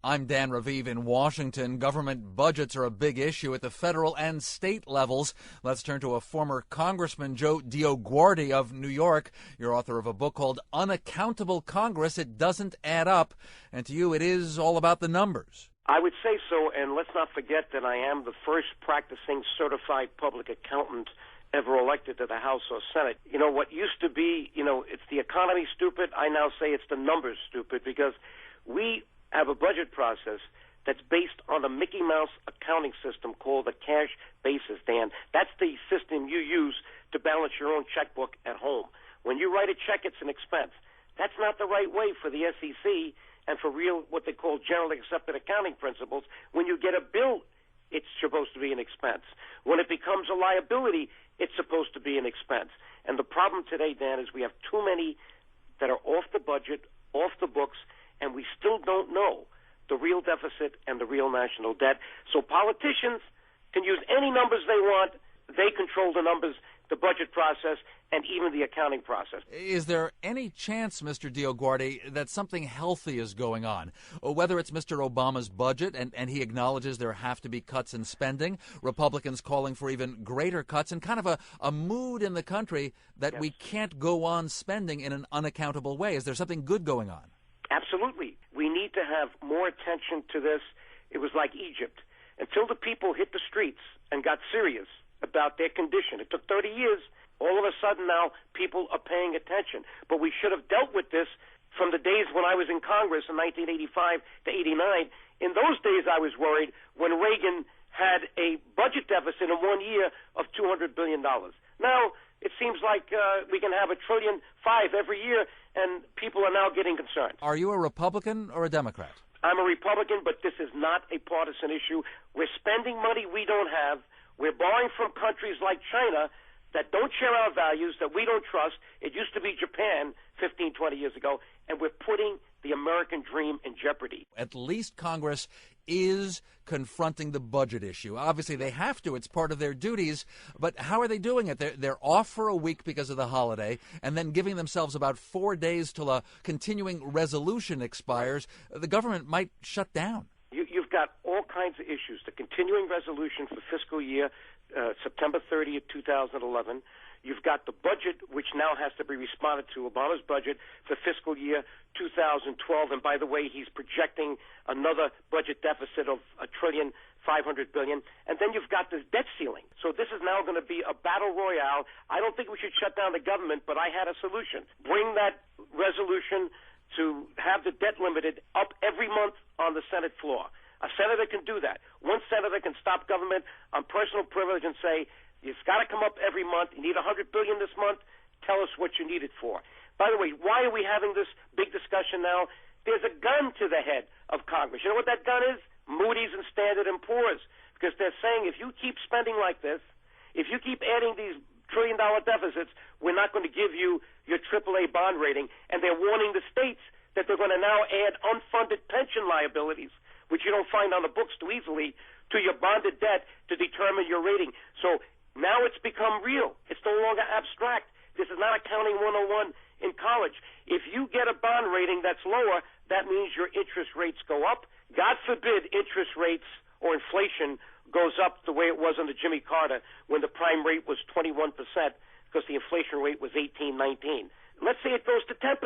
I'm Dan Raviv in Washington. Government budgets are a big issue at the federal and state levels. Let's turn to a former Congressman, Joe DioGuardi of New York. You're author of a book called Unaccountable Congress. It doesn't add up. And to you, it is all about the numbers. I would say so, and let's not forget that I am the first practicing certified public accountant ever elected to the House or Senate. You know, what used to be, it's the economy stupid, I now say it's the numbers stupid, because we have a budget process that's based on a Mickey Mouse accounting system called the cash basis, Dan. That's the system you use to balance your own checkbook at home. When you write a check, it's an expense. That's not the right way for the SEC and for real, what they call generally accepted accounting principles. When you get a bill, it's supposed to be an expense. When it becomes a liability, it's supposed to be an expense. And the problem today, Dan, is we have too many that are off the budget, off the books, and we still don't know the real deficit and the real national debt. So politicians can use any numbers they want. They control the numbers, the budget process, and even the accounting process. Is there any chance, Mr. DioGuardi, that something healthy is going on? Whether it's Mr. Obama's budget, and he acknowledges there have to be cuts in spending, Republicans calling for even greater cuts, and kind of a mood in the country that we can't go on spending in an unaccountable way. Is there something good going on? Absolutely. We need to have more attention to this. It was like Egypt. Until the people hit the streets and got serious about their condition, it took 30 years. All of a sudden now people are paying attention. But we should have dealt with this from the days when I was in Congress in 1985 to 89. In those days I was worried when Reagan had a budget deficit in 1 year of $200 billion. Now it seems like we can have $1.5 trillion every year, and people are now getting concerned. Are you a Republican or a Democrat? I'm a Republican, but this is not a partisan issue. We're spending money we don't have. We're borrowing from countries like China that don't share our values, that we don't trust. It used to be Japan 15, 20 years ago, and we're putting the American dream in jeopardy. At least Congress is confronting the budget issue. Obviously, they have to. It's part of their duties. But how are they doing it? They're off for a week because of the holiday, and then giving themselves about 4 days till a continuing resolution expires. The government might shut down. You've got all kinds of issues. The continuing resolution for fiscal year September 30th, 2011. You've got the budget, which now has to be responded to, Obama's budget for fiscal year 2012. And by the way, he's projecting another budget deficit of $1.5 trillion. And then you've got this debt ceiling. So this is now going to be a battle royale. I don't think we should shut down the government, but I had a solution. Bring that resolution to have the debt limited up every month on the Senate floor. A senator can do that. One senator can stop government on personal privilege and say, it's got to come up every month. You need $100 billion this month. Tell us what you need it for. By the way, why are we having this big discussion now? There's a gun to the head of Congress. You know what that gun is? Moody's and Standard & Poor's. Because they're saying if you keep spending like this, if you keep adding these trillion-dollar deficits, we're not going to give you your AAA bond rating. And they're warning the states that they're going to now add unfunded pension liabilities, which you don't find on the books too easily, to your bonded debt to determine your rating. So now it's become real. It's no longer abstract. This is not accounting 101 in college. If you get a bond rating that's lower, that means your interest rates go up. God forbid interest rates or inflation goes up the way it was under Jimmy Carter when the prime rate was 21% because the inflation rate was 18, 19. Let's say it goes to 10%.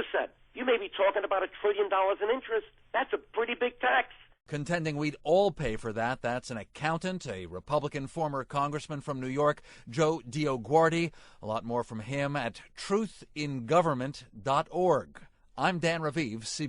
You may be talking about $1 trillion in interest. That's a pretty big tax. Contending we'd all pay for that. That's an accountant, a Republican former congressman from New York, Joe DioGuardi. A lot more from him at truthingovernment.org. I'm Dan Raviv, CBS.